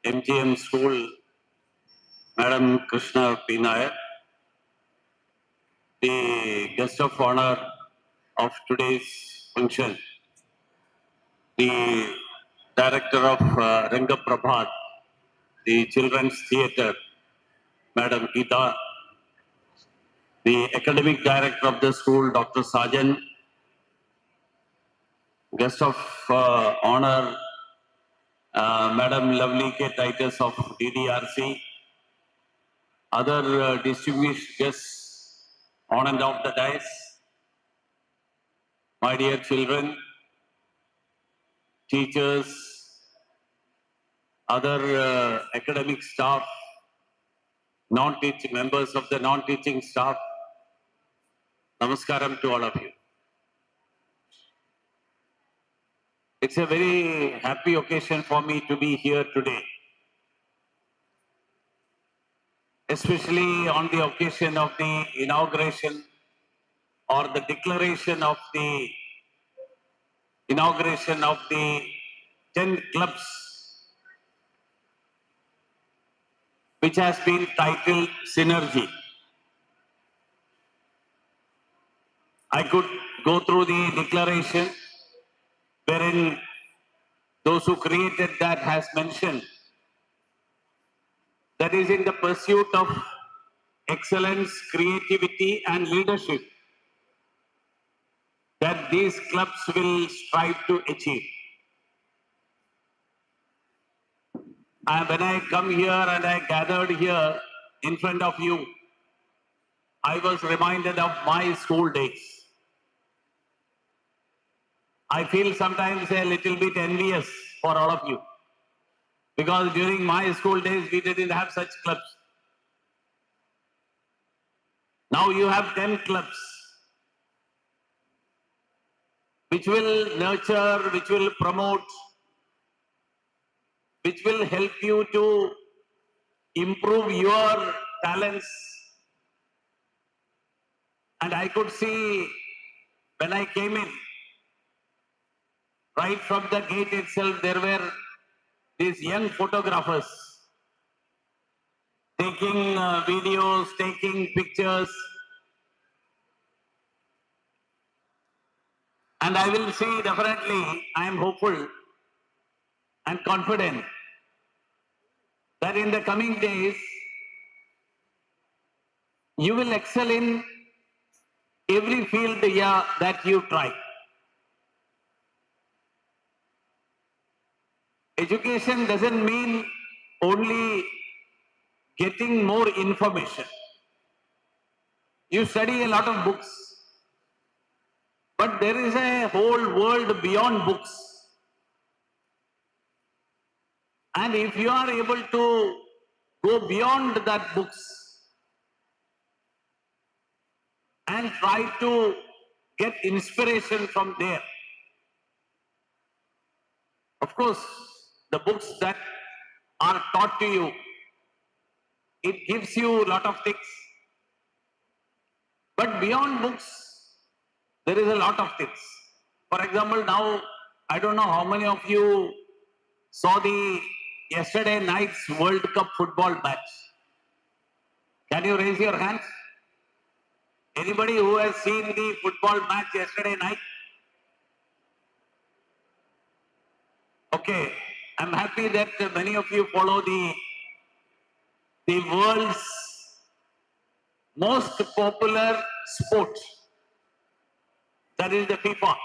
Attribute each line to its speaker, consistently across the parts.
Speaker 1: MGM School, Madam Krishna P. Nair, the guest of honor of today's function, the director of Ranga Prabhat, the Children's Theatre, Madam Geeta, the academic director of the school, Dr. Sajan, guest of honor, Madam Lovely K. Titus of DDRC, other distinguished guests on and off the dais, my dear children, teachers, other academic staff, non-teaching members of the non-teaching staff, namaskaram to all of you. It's a very happy occasion for me to be here today, especially on the occasion of the inauguration or the declaration of the inauguration of the 10 clubs, which has been titled Synergy. I could go through the declaration wherein those who created that has mentioned that is in the pursuit of excellence, creativity and leadership that these clubs will strive to achieve. And when I come here and I gathered here in front of you, I was reminded of my school days. I feel sometimes a little bit envious for all of you, because during my school days we didn't have such clubs. Now you have 10 clubs which will nurture, which will promote, which will help you to improve your talents. And I could see when I came in, right from the gate itself, there were these young photographers taking videos, taking pictures. And I will see definitely, I am hopeful and confident that in the coming days, you will excel in every field that you try. Education doesn't mean only getting more information. You study a lot of books, but there is a whole world beyond books. And if you are able to go beyond that books and try to get inspiration from there, of course, the books that are taught to you, it gives you a lot of things. But beyond books, there is a lot of things. For example, now, I don't know how many of you saw the yesterday night's World Cup football match. Can you raise your hands? Anybody who has seen the football match yesterday night? Okay, I'm happy that many of you follow the world's most popular sport. That is the FIFA,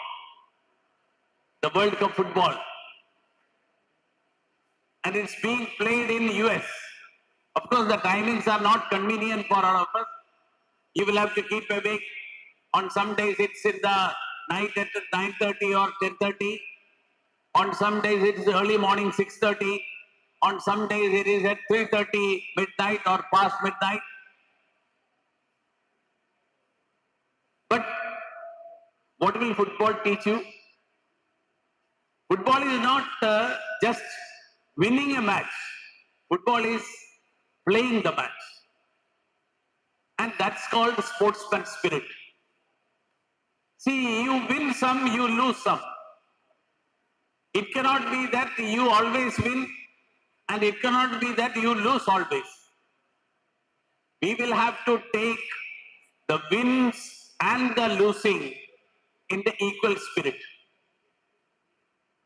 Speaker 1: the World Cup football. And it's being played in US. Of course, the timings are not convenient for all of us. You will have to keep awake. On some days it's in the night at 9:30 or 10:30. On some days it is early morning 6:30. On some days it is at 3:30 midnight or past midnight. But what will football teach you? Football is not just winning a match. Football is playing the match. And that's called sportsman spirit. See, you win some, you lose some. It cannot be that you always win And it cannot be that you lose always. We will have to take the wins and the losing in the equal spirit.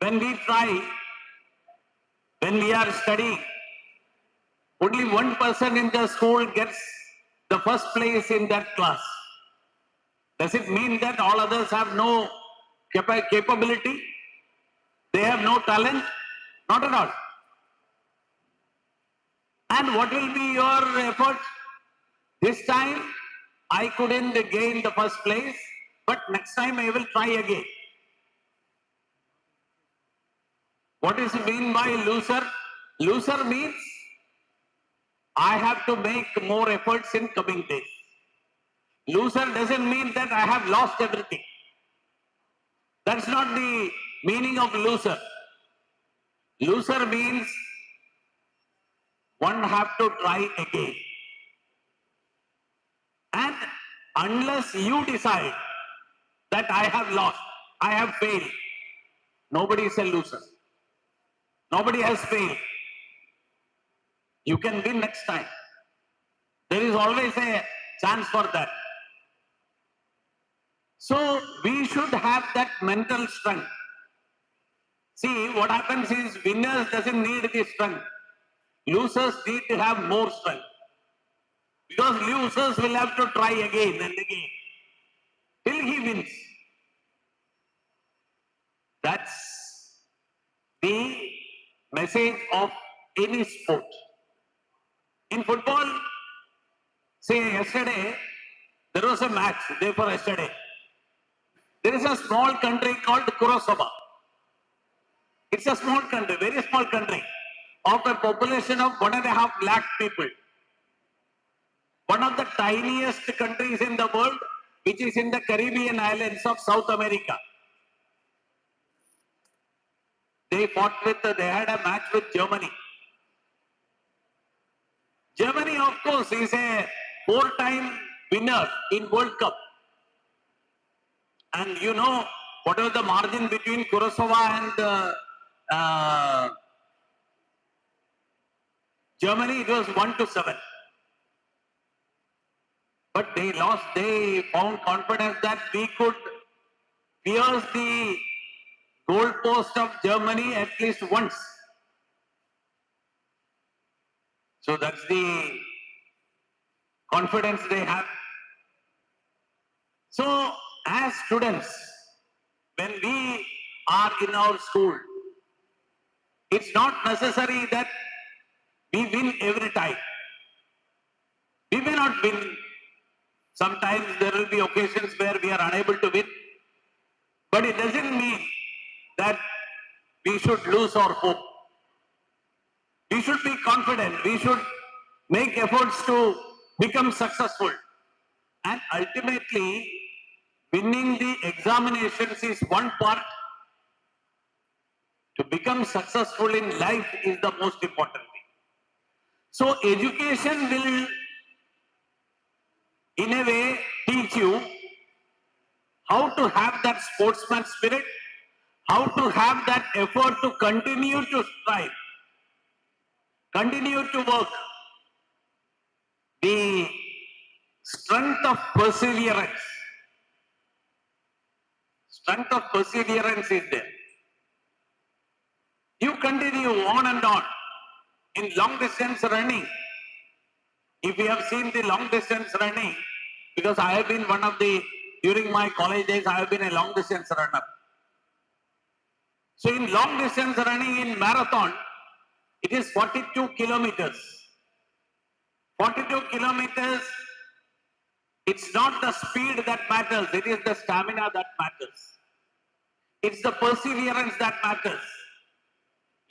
Speaker 1: When we try, when we are studying, only one person in the school gets the first place in that class. Does it mean that all others have no capability? They have no talent? Not at all. And what will be your effort? This time, I couldn't gain the first place, but next time I will try again. What is mean by loser? Loser means I have to make more efforts in coming days. Loser doesn't mean that I have lost everything. That's not the meaning of loser. Loser means one have to try again. And unless you decide that I have lost, I have failed, nobody is a loser. Nobody has failed. You can win next time. There is always a chance for that. So we should have that mental strength. See, what happens is winners doesn't need the strength. Losers need to have more strength. Because losers will have to try again and again till he wins. That's the message of any sport. In football, say yesterday, there was a match, therefore yesterday. There is a small country called Kurosaba. It's a small country, very small country, of a population of 1.5 lakh people. One of the tiniest countries in the world, which is in the Caribbean islands of South America. They had a match with Germany. Germany, of course, is a 4-time winner in World Cup. And you know, what was the margin between Kurosava and Germany? It was 1-7. But they lost. They found confidence that we could pierce the goalpost of Germany at least once. So that's the confidence they have. So as students, when we are in our school, it's not necessary that we win every time. We may not win. Sometimes there will be occasions where we are unable to win. But it doesn't mean that we should lose our hope. We should be confident. We should make efforts to become successful. And ultimately, winning the examinations is one part. To become successful in life is the most important thing. So education will, in a way, teach you how to have that sportsman spirit, how to have that effort to continue to strive, continue to work. The strength of perseverance. Strength of perseverance is there. You continue on and on. In long distance running, if you have seen the long distance running, because I have been one of the, during my college days, I have been a long distance runner. So in long distance running in marathon, it is 42 kilometers. 42 kilometers, it's not the speed that matters, it is the stamina that matters. It's the perseverance that matters.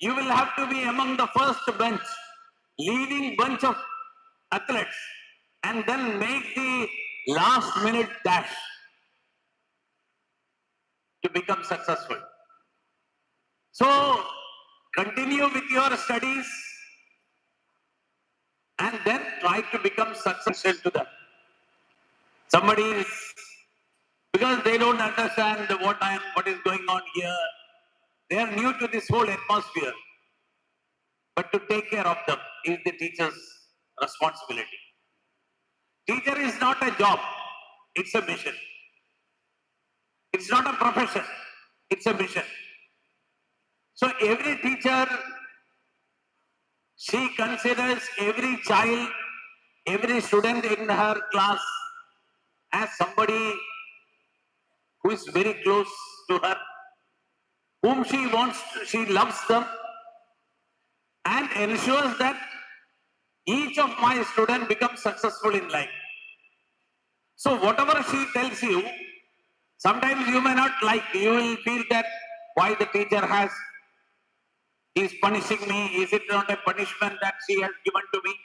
Speaker 1: You will have to be among the first bench, leading bunch of athletes, and then make the last minute dash to become successful. So, continue with your studies and then try to become successful to them. Somebody is, because they don't understand what is going on here. They are new to this whole atmosphere. but to take care of them is the teacher's responsibility. Teacher is not a job, it's a mission. It's not a profession, it's a mission. So every teacher, she considers every child, every student in her class as somebody who is very close to her, whom she wants, she loves them, and ensures that each of my students becomes successful in life. So whatever she tells you, sometimes you may not like, you will feel that why the teacher is punishing me, is it not a punishment that she has given to me?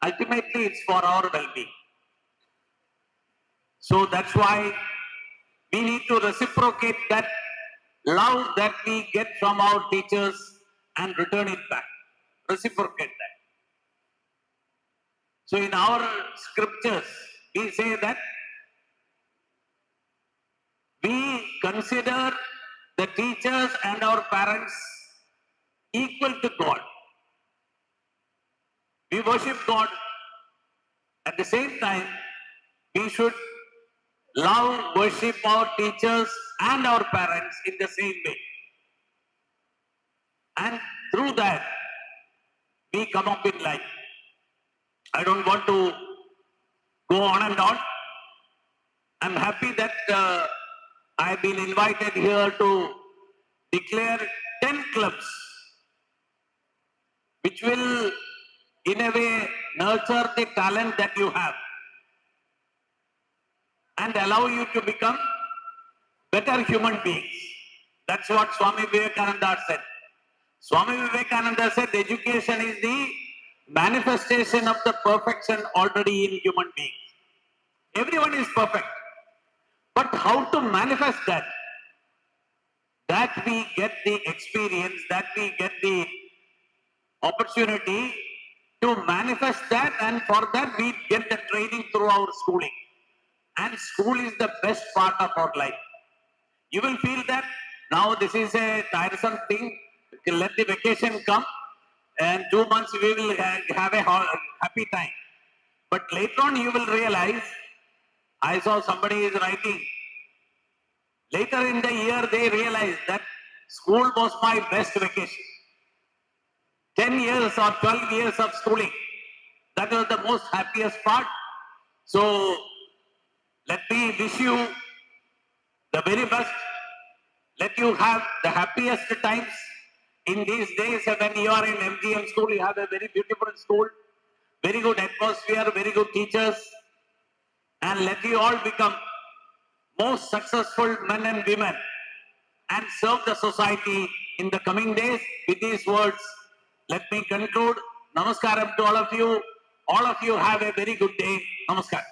Speaker 1: Ultimately, it's for our well-being. So that's why we need to reciprocate that love that we get from our teachers and return it back. Reciprocate that. So in our scriptures, we say that we consider the teachers and our parents equal to God. We worship God. At the same time, we should love, worship our teachers and our parents in the same way. And through that, we come up in life. I don't want to go on and on. I'm happy that I've been invited here to declare 10 clubs which will, in a way, nurture the talent that you have and allow you to become better human beings. That's what Swami Vivekananda said. Swami Vivekananda said education is the manifestation of the perfection already in human beings. Everyone is perfect. But how to manifest that? That we get the experience, that we get the opportunity to manifest that, and for that we get the training through our schooling. And school is the best part of our life. You will feel that now this is a tiresome thing, let the vacation come and 2 months we will have a happy time. But later on you will realize, I saw somebody is writing, later in the year they realize that school was my best vacation. 10 years or 12 years of schooling, that was the most happiest part. So let me wish you the very best. Let you have the happiest times in these days. When you are in MGM school, you have a very beautiful school, very good atmosphere, very good teachers, and let you all become most successful men and women and serve the society in the coming days. With these words, let me conclude. Namaskaram to all of you. All of you have a very good day. Namaskar.